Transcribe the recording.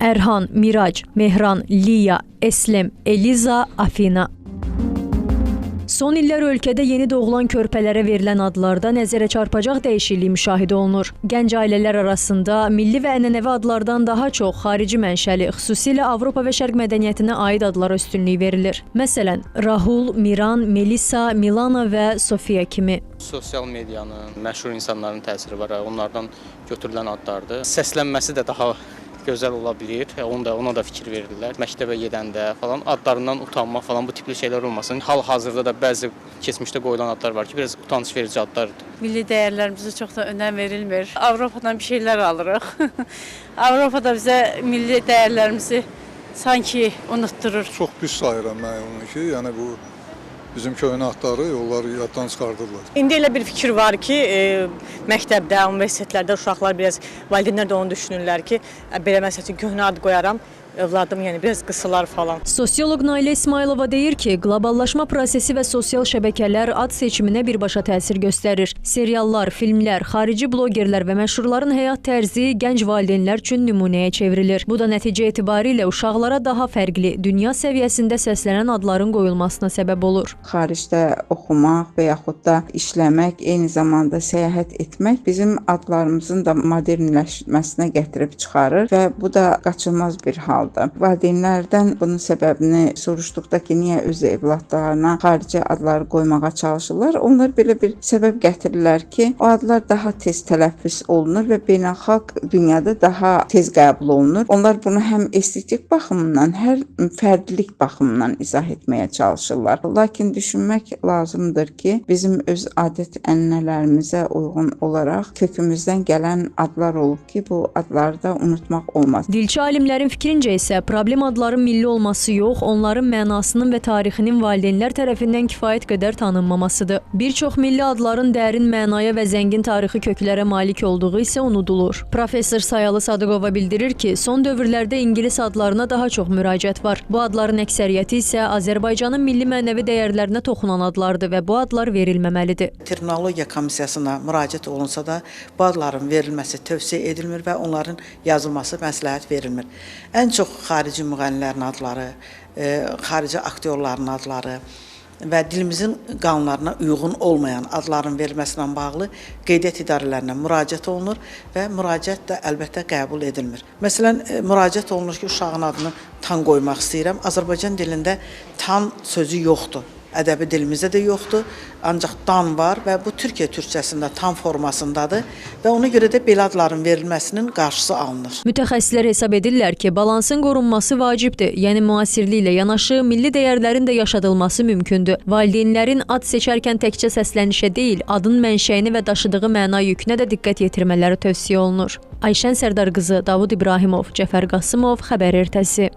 Erhan, Mirac, Mehran, Liya, Eslem, Eliza, Afina. Son illər ölkədə yeni doğulan körpələrə verilən adlarda nəzərə çarpacaq dəyişiklik müşahidə olunur. Gənc ailələr arasında milli və ənənəvi adlardan daha çox xarici mənşəli, xüsusilə Avropa və Şərq mədəniyyətinə aid adlara üstünlük verilir. Məsələn, Rahul, Miran, Melisa, Milana və Sofia kimi. Sosial medianın, məşhur insanların təsiri var, onlardan götürülən adlardır. Səslənməsi də daha gözəl ola bilir, ona da fikir verirlər. Məktəbə gedəndə falan adlarından utanma falan bu tipli şeylər olmasın. Hal-hazırda da bəzi keçmişdə qoyulan adlar var ki, biraz utanç verici adlardır. Milli dəyərlərimizə çox da önəm verilmir. Avropadan bir şeylər alırıq. Avropada bizə milli dəyərlərimizi sanki unutturur. Çox pis sayıram mən onu ki, yəni bu bizim köhnə adları onları yaddan çıxardırlar. İndi elə bir fikir var ki, məktəbdə, universitetlərdə uşaqlar biraz, valideynlər də onu düşünürlər ki, belə məsəl üçün köhnə ad qoyaram, övladım yəni biraz qısılar falan. Sosioloq Nailə İsmailova deyir ki, qloballaşma prosesi və sosial şəbəkələr ad seçiminə birbaşa təsir göstərir. Seriallar, filmlər, xarici blogerlər və məşhurların həyat tərzi gənc valideynlər üçün nümunəyə çevrilir. Bu da nəticə etibarilə uşaqlara daha fərqli, dünya səviyyəsində səslənən adların qoyulmasına səbəb olur. Xaricdə oxumaq və yaxud da işləmək, eyni zamanda səyahət etmək bizim adlarımızın da modernləşməsinə gətirib çıxarır və bu da qaçılmaz bir haldır. Valideynlərdən bunun səbəbini soruşduqda ki, niyə öz evladlarına xarici adları qoymağa çalışırlar? Onlar belə bir səbəb gətirirlər ki, o adlar daha tez tələffüz olunur və beynəlxalq dünyada daha tez qəbul olunur. Onlar bunu həm estetik baxımından, hər fərdilik baxımından izah etməyə çalışırlar. Lakin düşünmək lazımdır ki, bizim öz adət-ənənələrimizə uyğun olaraq kökümüzdən gələn adlar olub ki, bu adları da unutmaq olmaz. Dilçi alimlərin fikrincə isə problem adların milli olması yox, onların mənasının və tarixinin valideynlər tərəfindən kifayət qədər tanınmamasıdır. Bir çox milli adların dərin mənaya və zəngin tarixi köklərə malik olduğu isə unudulur. Professor Sayalı Sadıqova bildirir ki, son dövrlərdə ingilis adlarına daha çox müraciət var. Bu adların əksəriyyəti isə Azərbaycanın milli mənəvi dəyərlərinə toxunan adlardır və bu adlar verilməməlidir. Terminologiya komissiyasına müraciət olunsa da bu adların verilməsi tövsiyə edilmir və onların yazılması məsləhət verilmir. Ən çox xarici müğənnilərin adları, xarici aktyorların adları və dilimizin qanunlarına uyğun olmayan adların verilməsinə bağlı qeydiyyat idarələrinə müraciət olunur və müraciət də əlbəttə qəbul edilmir. Məsələn, müraciət olunur ki, uşağın adını tan qoymaq istəyirəm. Azərbaycan dilində tan sözü yoxdur. Ədəbi dilimizdə də yoxdur, ancaq dan var və bu Türkiyə türkçəsində tan formasındadır və ona görə də belə adların verilməsinin qarşısı alınır. Mütəxəssislər hesab edirlər ki, balansın qorunması vacibdir, yəni müasirliklə yanaşı milli dəyərlərin də yaşadılması mümkündür. Valideynlərin ad seçərkən təkcə səslənişə deyil, adın mənşəyini və daşıdığı məna yükünə də diqqət yetirmələri tövsiyə olunur. Ayşən Sərdar qızı, Davud İbrahimov, Cəfər Qasımov, Xəbər Ertəsi.